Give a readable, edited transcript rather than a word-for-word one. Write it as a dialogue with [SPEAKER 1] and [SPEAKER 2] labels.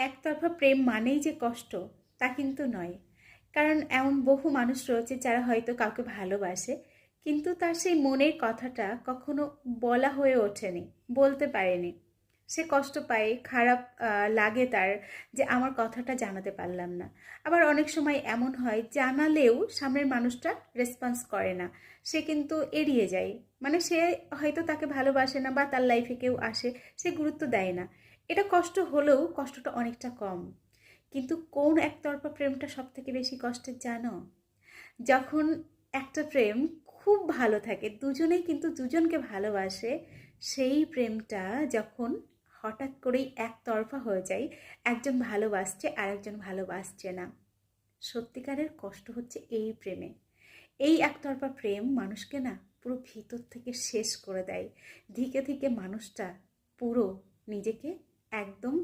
[SPEAKER 1] একতরফা প্রেম মানেই যে কষ্ট তা কিন্তু নয়। কারণ এমন বহু মানুষ রয়েছে যারা হয়তো কাউকে ভালোবাসে, কিন্তু তার সেই মনের কথাটা কখনো বলা হয়ে ওঠেনি, বলতে পারেনি। সে কষ্ট পায়, খারাপ লাগে তার, যে আমার কথাটা জানাতে পারলাম না। আবার অনেক সময় এমন হয় জানালেও সামনের মানুষটা রেসপন্স করে না, সে কিন্তু এড়িয়ে যায়। মানে সে হয়তো তাকে ভালোবাসে না বা তার লাইফে কেউ আসে, সে গুরুত্ব দেয় না। এটা কষ্ট হলেও কষ্টটা অনেকটা কম। কিন্তু কোন একতরফা প্রেমটা সব থেকে বেশি কষ্টের জানো? যখন একটা প্রেম খুব ভালো থাকে, দুজনেই কিন্তু দুজনকে ভালোবাসে, সেই প্রেমটা যখন হঠাৎ করেই একতরফা হয়ে যায়, একজন ভালোবাসছে আর একজন ভালোবাসছে না, সত্যিকারের কষ্ট হচ্ছে এই প্রেমে। এই একতরফা প্রেম মানুষকে না পুরো ভিতর থেকে শেষ করে দেয়। ধিকে ধিকে মানুষটা পুরো নিজেকে একদম